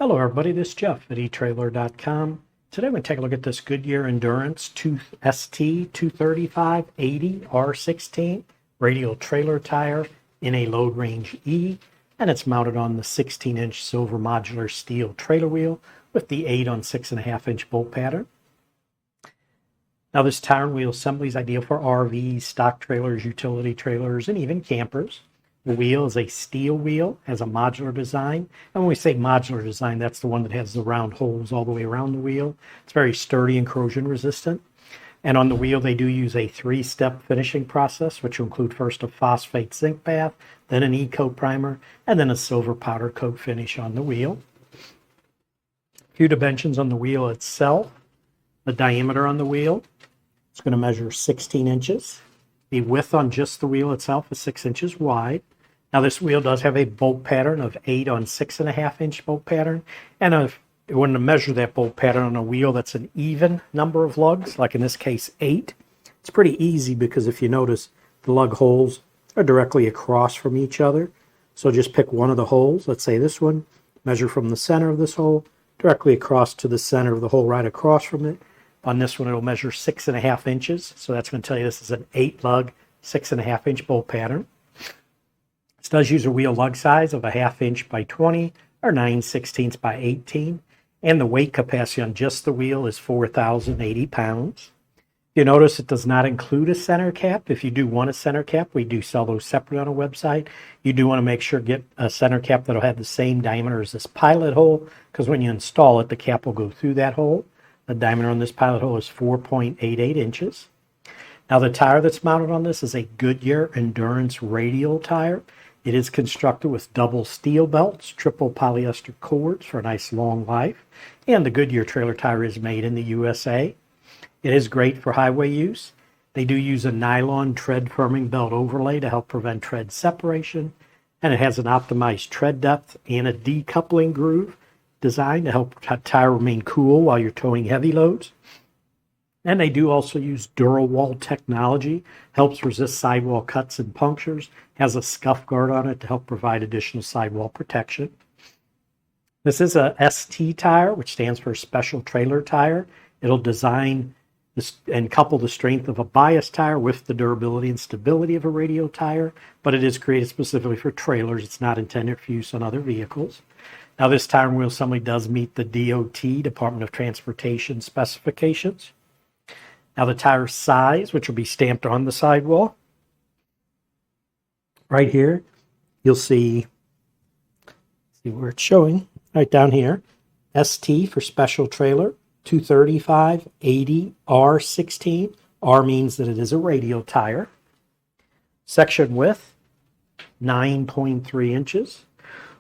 Hello everybody, this is Jeff at etrailer.com. Today we're going to take a look at this Goodyear Endurance ST235 80 R16 radial trailer tire in a load range E, and it's mounted on the 16-inch silver modular steel trailer wheel with the 8 on 6.5-inch bolt pattern. Now this tire and wheel assembly is ideal for RVs, stock trailers, utility trailers, and even campers. The wheel is a steel wheel, has a modular design. And when we say modular design, that's the one that has the round holes all the way around the wheel. It's very sturdy and corrosion resistant. And on the wheel, they do use a 3-step finishing process, which will include first a phosphate zinc bath, then an E-coat primer, and then a silver powder coat finish on the wheel. A few dimensions on the wheel itself. The diameter on the wheel, it's going to measure 16 inches. The width on just the wheel itself is 6 inches wide. Now this wheel does have a bolt pattern of 8 on 6.5-inch bolt pattern. And if you want to measure that bolt pattern on a wheel that's an even number of lugs, like in this case 8, it's pretty easy because if you notice the lug holes are directly across from each other. So just pick one of the holes, let's say this one, measure from the center of this hole directly across to the center of the hole right across from it. On this one, it'll measure 6.5 inches. So that's going to tell you this is an 8-lug, 6.5-inch bolt pattern. This does use a wheel lug size of a 1/2 inch by 20 or 9/16 by 18. And the weight capacity on just the wheel is 4,080 pounds. You notice it does not include a center cap. If you do want a center cap, we do sell those separate on our website. You do want to make sure to get a center cap that'll have the same diameter as this pilot hole, because when you install it, the cap will go through that hole. The diameter on this pilot hole is 4.88 inches. Now the tire that's mounted on this is a Goodyear Endurance Radial tire. It is constructed with double steel belts, triple polyester cords for a nice long life, and the Goodyear trailer tire is made in the USA. It is great for highway use. They do use a nylon tread firming belt overlay to help prevent tread separation, and it has an optimized tread depth and a decoupling groove designed to help the tire remain cool while you're towing heavy loads. And they do also use Durawall technology, helps resist sidewall cuts and punctures, has a scuff guard on it to help provide additional sidewall protection. This is a ST tire, which stands for Special Trailer Tire. It'll design and couple the strength of a bias tire with the durability and stability of a radial tire, but it is created specifically for trailers. It's not intended for use on other vehicles. Now this tire and wheel assembly does meet the DOT, Department of Transportation specifications. Now the tire size, which will be stamped on the sidewall. Right here, you'll see where it's showing, right down here. ST for Special Trailer, 235 80 R16. R means that it is a radial tire. Section width, 9.3 inches.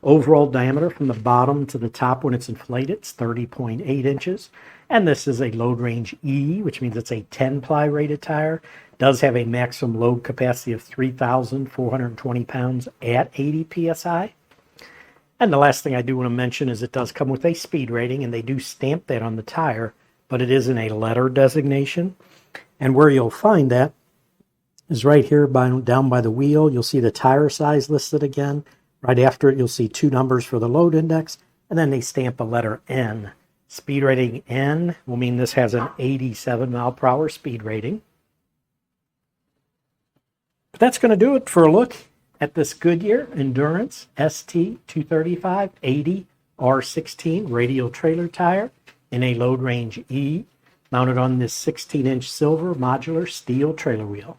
Overall diameter from the bottom to the top when it's inflated, it's 30.8 inches. And this is a load range E, which means it's a 10-ply rated tire. It does have a maximum load capacity of 3,420 pounds at 80 PSI. And the last thing I do want to mention is it does come with a speed rating, and they do stamp that on the tire, but it is in a letter designation. And where you'll find that is right here down by the wheel. You'll see the tire size listed again. Right after it, you'll see 2 numbers for the load index, and then they stamp a letter N. Speed rating N will mean this has an 87 mile per hour speed rating. But that's going to do it for a look at this Goodyear Endurance ST235 80 R16 radial trailer tire in a load range E, mounted on this 16-inch silver modular steel trailer wheel.